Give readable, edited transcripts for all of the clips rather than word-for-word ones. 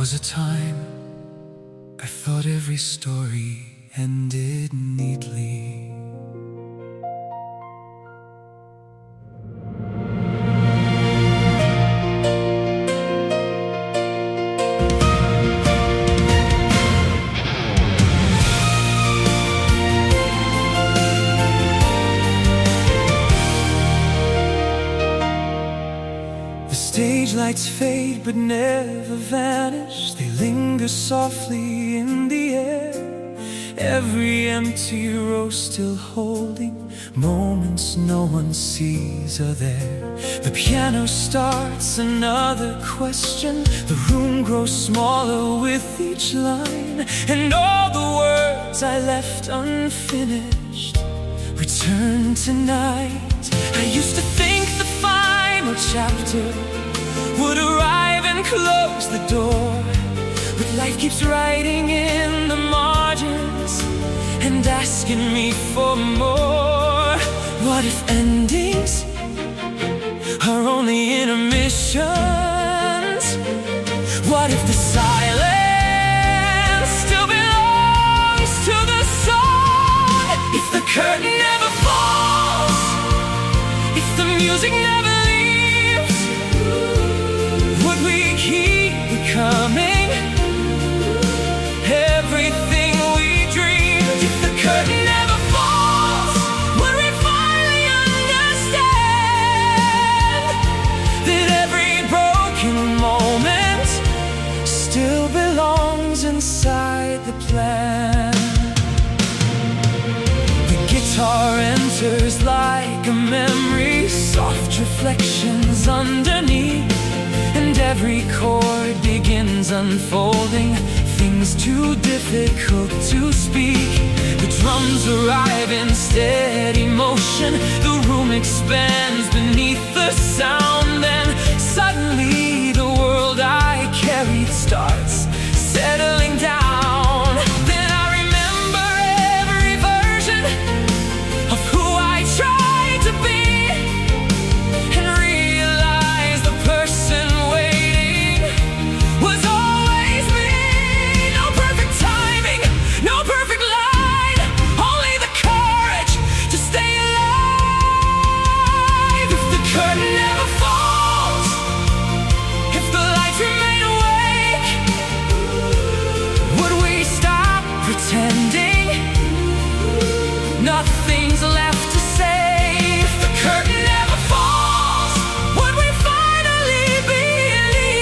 was a time I thought every story ended neatly. Stage lights fade but never vanish. They linger softly in the air. Every empty row still holding moments no one sees are there. The piano starts another question. The room grows smaller with each line, and all the words I left unfinished return tonight. I used to think the final chapter would arrive and close the door, but life keeps writing in the margins and asking me for more. What if endings are only intermissions? What if the silence still belongs to the song? If the curtain never falls, if the music never leaves, would we keep becoming everything we dreamed? If the curtain never falls, would we finally understand that every broken moment still belongs inside the plan? The guitar enters like a memory, soft reflections underneath, and every chord begins unfolding things too difficult to speak. The drums arrive in steady motion. The room expands beneath the sound. Then suddenly the world I carried starts settling down. Then I remember every version of who I tried to be, and realize the person waiting was always me. No perfect timing, no perfect line, only the courage to stay alive. If the curtain never falls, if the lights remain awake, would we stop pretending nothing's left to say? If the curtain never falls, would we finally believe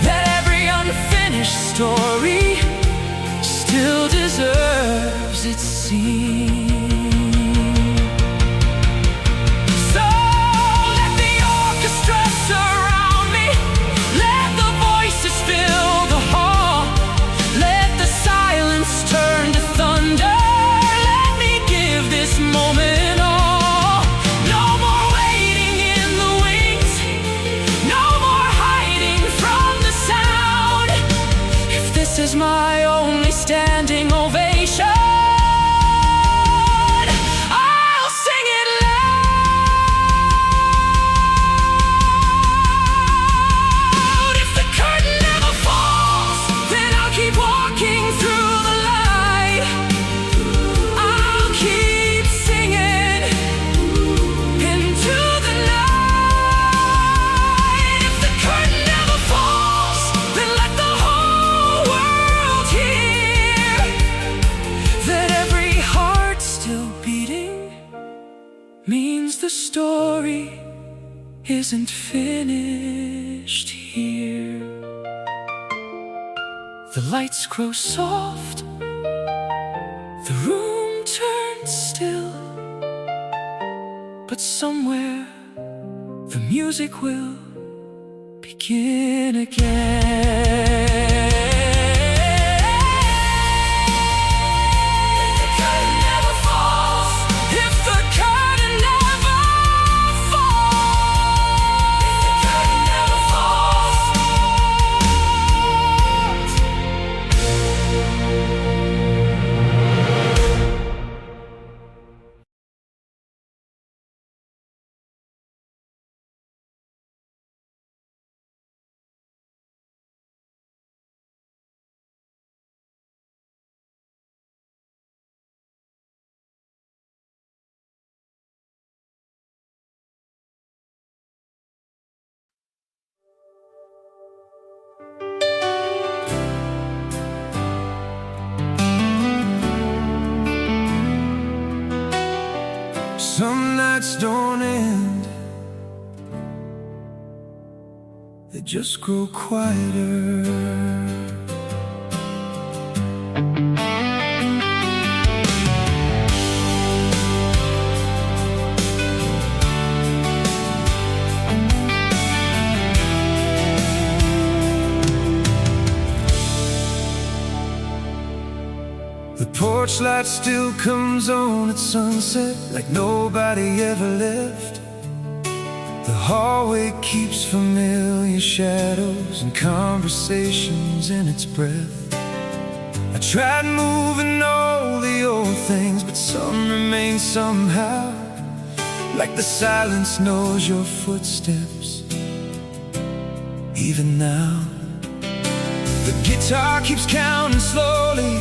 that every unfinished story still deserves its scene? So let the orchestra surround me, let the voices fill the hall, let the silence turn to thunder. Let me give this moment all. No more waiting in the wings, no more hiding from the sound. If this is my only standing ovation, I'll sing it loud. If the curtain never falls, then I'll keep walking through the light. I'll keep singing into the night. If the curtain never falls, then let the whole world hear that every heart still beating means the story isn't finished here. The lights grow soft, the room turns still, but somewhere the music will begin again. Some nights don't end, they just grow quieter. The porch light still comes on at sunset, like nobody ever left. The hallway keeps familiar shadows and conversations in its breath. I tried moving all the old things, but some remain somehow, like the silence knows your footsteps, even now. The guitar keeps counting slowly,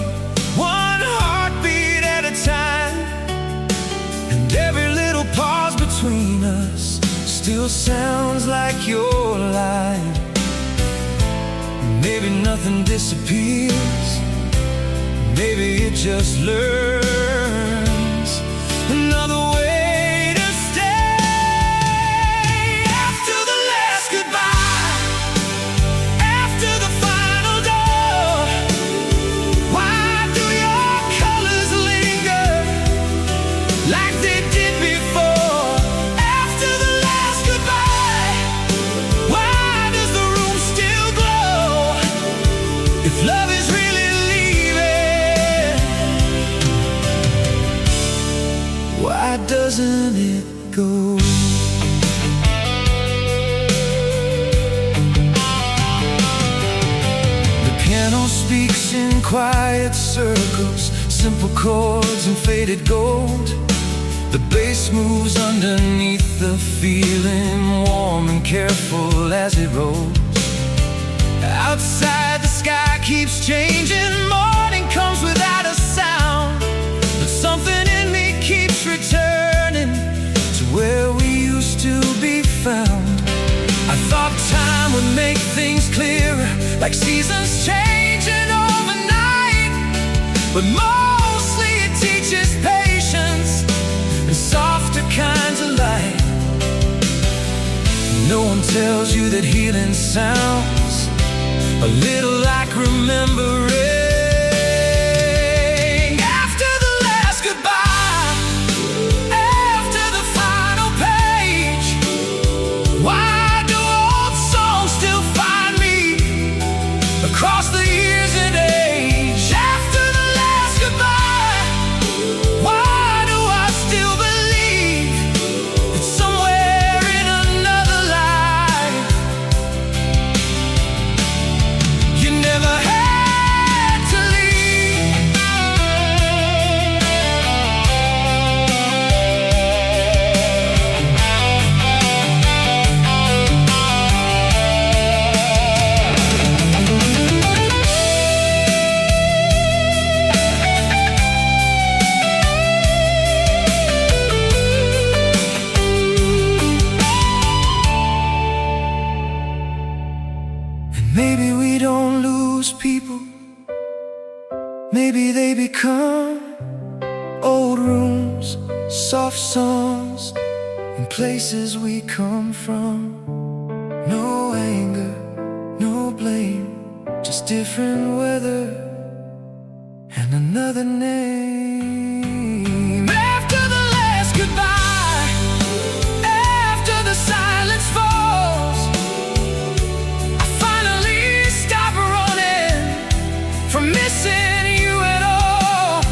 one heartbeat at a time, and every little pause between us still sounds like your line. Maybe nothing disappears, maybe it just learns another way to stay. After the last goodbye, after the final door, why do your colors linger like they did before? After the last goodbye, why does the room still glow? If love is really leaving, why doesn't it go? The piano speaks in quiet circles, simple chords and faded gold. The bass moves underneath the feeling, warm and careful as it rolls. Outside the sky keeps changing, morning comes without a sound, but something in me keeps returning to where we used to be found. I thought time would make things clearer, like seasons changing overnight, but mostly it teaches patience and softer kinds of light. No one tells you that healing sounds a little like remembering. After the last goodbye, after the final page, why do old songs still find me across the years and age? After the last goodbye, why do I still believe that somewhere in another life you never had to leave? And maybe we don't lose people, maybe they become old rooms, soft songs, and places we come from. No anger, no blame, just different weather and another name. After the last goodbye, after the silence falls, I finally stop running from missing you at all.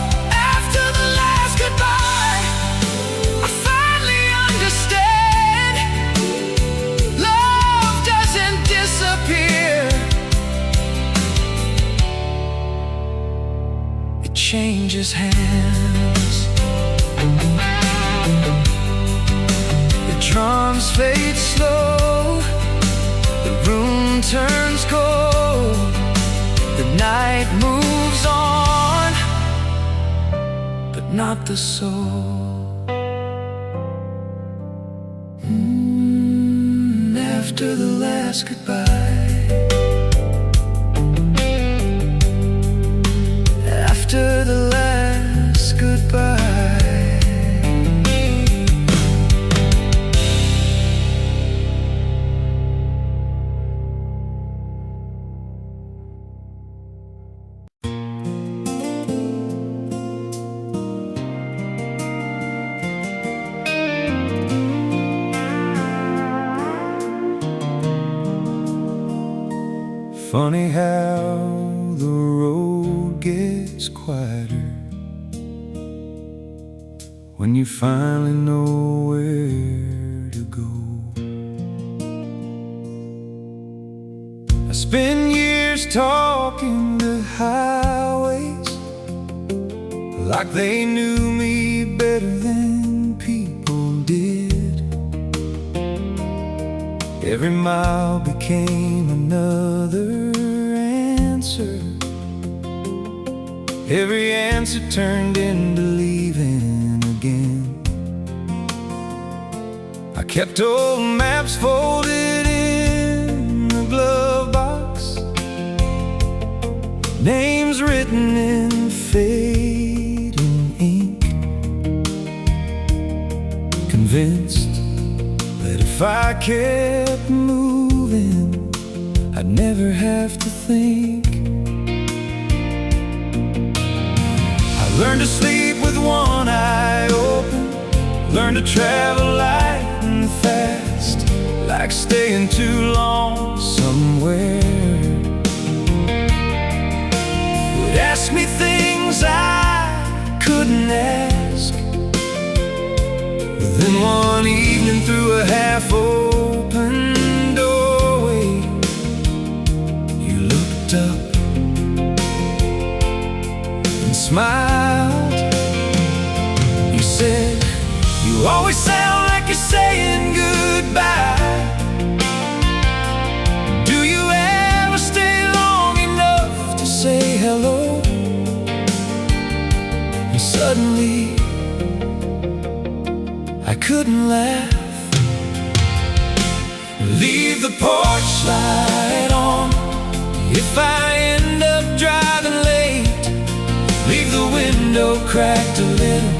After the last goodbye, I finally understand love doesn't disappear, it changes hands. The drums fade slow, the room turns cold, the night moves on, but not the soul. After the last goodbye, after the last goodbye, Funny how the road gets quieter when you finally know where to go. I spent years talking to highways like they knew me better than people did. Every mile became another answer. Every answer turned into leaving again. I kept old maps folded in the glove box, names written in fading ink, convinced that if I kept moving, I'd never have to think. I learned to sleep with one eye open, learned to travel light and fast, like staying too long somewhere. Would ask me things I couldn't ask. Then one evening through a half-open doorway, you looked up and smiled. You said, "You always sound like you're saying goodbye. Do you ever stay long enough to say hello?" And suddenly I couldn't laugh. Leave the porch light on if I end up driving late. Leave the window cracked a little,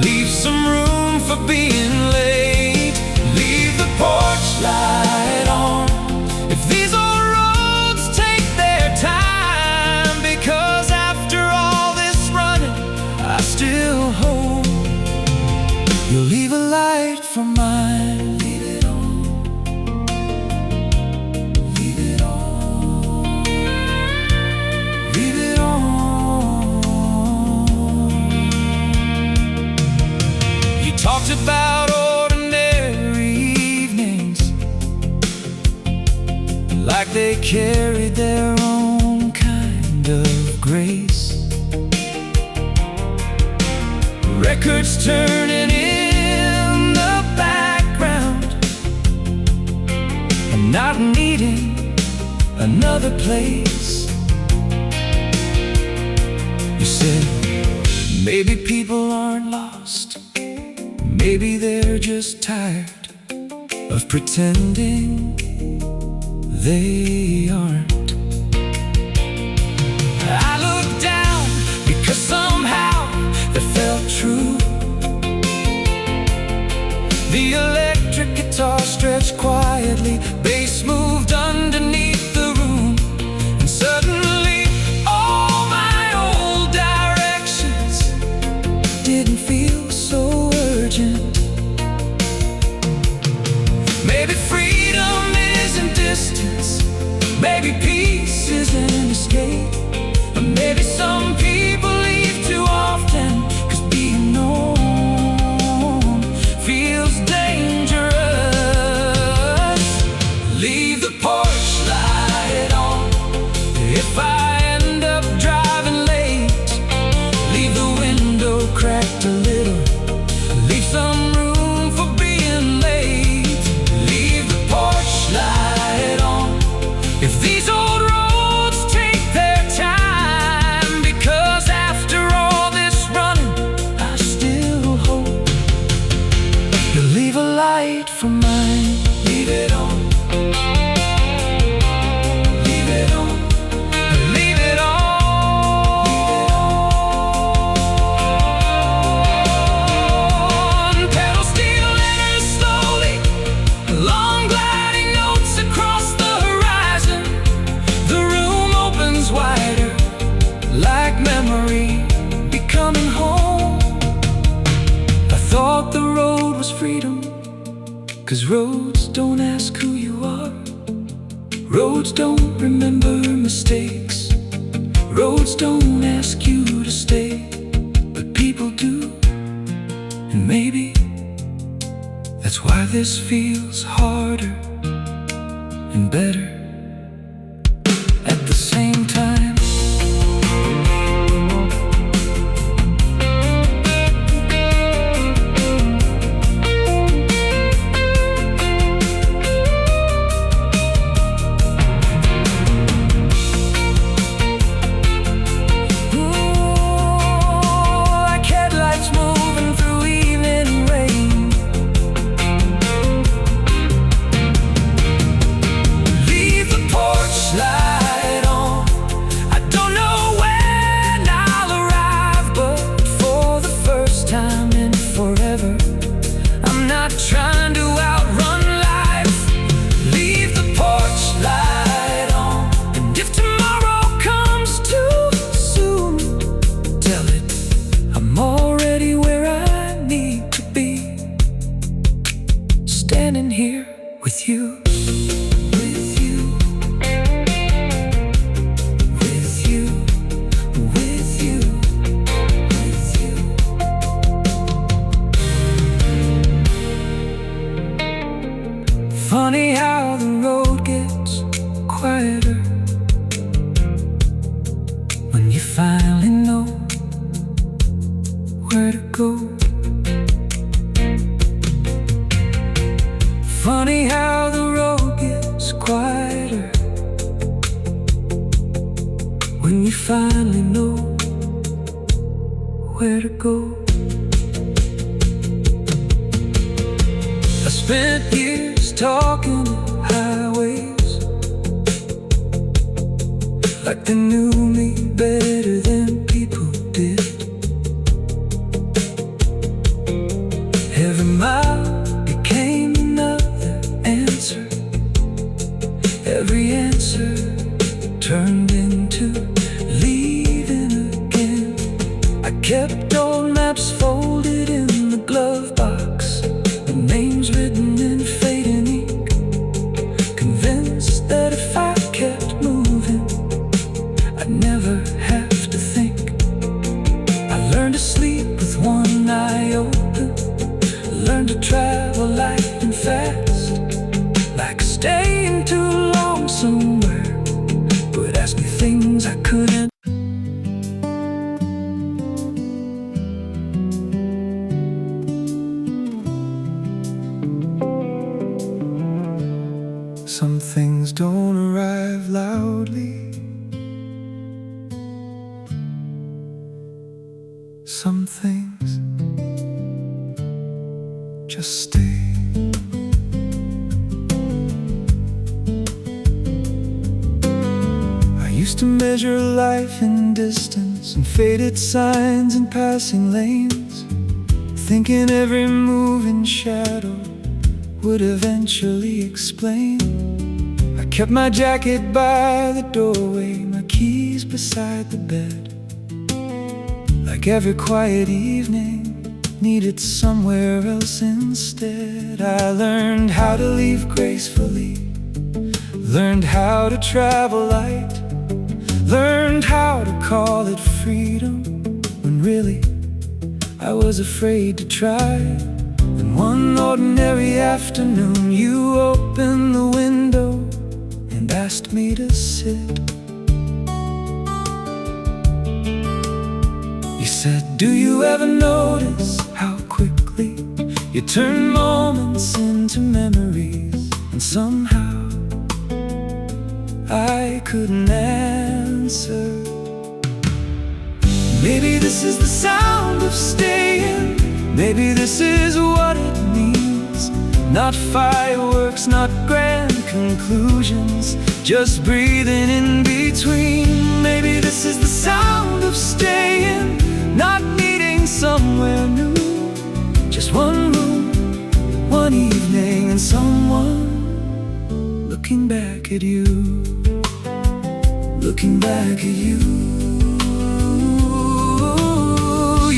leave some room for being late. Leave the porch light on if these old roads take their time, because after all this running, I still hope you'll leave a light for mine. Leave it on. Leave it on. Leave it on. You talked about ordinary evenings like they carried their own kind of grace. Records turning in the background and not needing another place. You said, maybe people aren't lost, maybe they're just tired of pretending they aren't. I looked down because somehow that felt true. The electric guitar stretched quietly, bass moved underneath the room, and suddenly all my old directions didn't feel so urgent. Maybe freedom isn't distance, maybe peace isn't escape, or maybe some people leave too often, 'cause being known feels dangerous. Leave the porch light on if I end up driving late. Leave the window cracked a little, leave some room for being late. Leave the porch light on if these old roads take their time, because after all this running, I still hope you'll leave a light for mine. Leave it on. Leave it on. Leave it on. Pedal steel enters slowly, long gliding notes across the horizon. The room opens wider, like memory becoming home. I thought the road was freedom, 'cause roads don't ask who you are Roads don't remember mistakes. Roads don't ask you to stay, but people do. And maybe that's why this feels harder and better at the same time. Trying to outrun life. Leave the porch light on, and if tomorrow comes too soon, tell it I'm already where I need to be, standing here with you. Funny how the road gets quieter when you finally know where to go. Funny how the road gets quieter when you finally know where to go. I spent years talking highways like they knew me better than people did. Every mile became another answer. Every answer turned into leaving again. I kept old maps folded in the glove box, the names written in fading ink, convinced that if I kept moving, I'd never have to think. I learned to sleep with one eye open, learned to travel light and fast, like staying too long somewhere would ask me things I couldn't. Some things don't arrive loudly. Some things just stay. I used to measure life in distance and faded signs and passing lanes, thinking every moving shadow would eventually explain. I kept my jacket by the doorway, my keys beside the bed. Like every quiet evening needed somewhere else instead. I learned how to leave gracefully, learned how to travel light, learned how to call it freedom when really I was afraid to try. Then one ordinary afternoon you opened the window and asked me to sit. You said, do you ever notice how quickly you turn moments into memories? And somehow I couldn't answer. Maybe this is the sound of staying. Maybe this is what it means. Not fireworks, not grand conclusions, just breathing in between. Maybe this is the sound of staying, not needing somewhere new. Just one room, one evening, and someone looking back at you, looking back at you.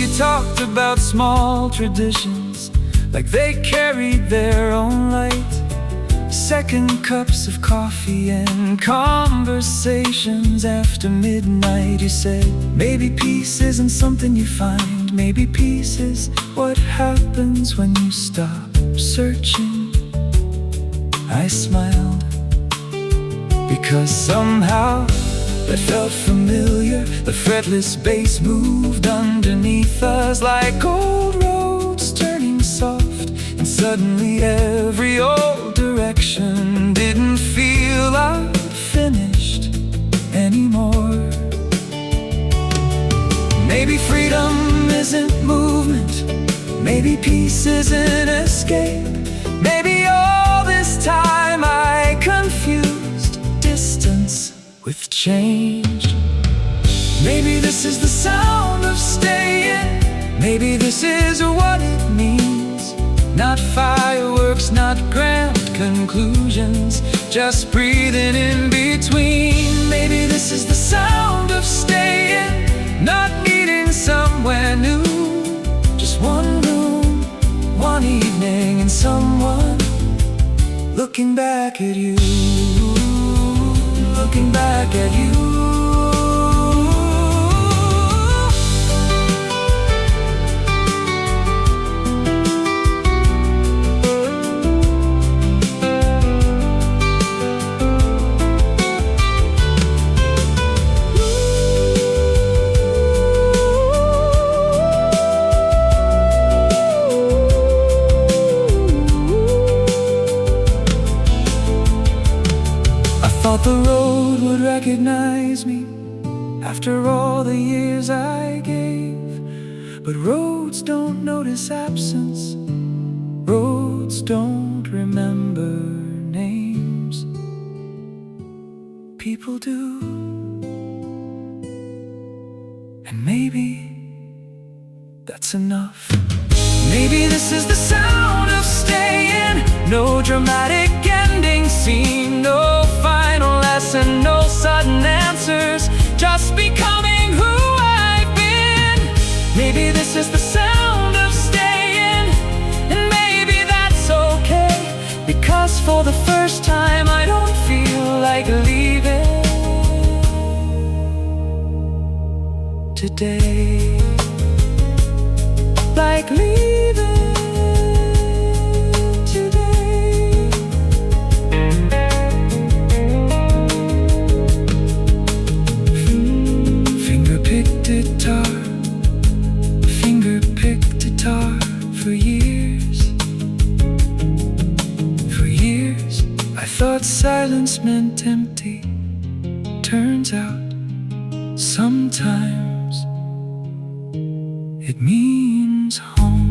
You talked about small traditions like they carried their own light, Second cups of coffee and conversations after midnight. You said, maybe peace isn't something you find. Maybe peace is what happens when you stop searching. I smiled, because somehow that felt familiar. The fretless bass moved underneath us like old roads turning soft. And suddenly every old direction didn't feel unfinished anymore. Maybe freedom isn't movement. Maybe peace isn't escape. Maybe all this time I confused distance with change. Maybe this is the sound of staying. Maybe this is what it means. Not fireworks, not grand conclusions, just breathing in between. Maybe this is the sound of staying, not needing somewhere new. Just one room, one evening, and someone looking back at you. Looking back at you. Thought the road would recognize me after all the years I gave. But roads don't notice absence. Roads don't remember names. People do. And maybe that's enough. Maybe this is the sound of staying. No dramatic ending scene, no final lesson, no sudden answers, just becoming who I've been. Maybe this is the sound of staying, and maybe that's okay, because for the first time I don't feel like leaving today. Like leaving today. Finger-picked guitar, finger-picked guitar. For years, I thought silence meant empty. Turns out, sometimes it means home.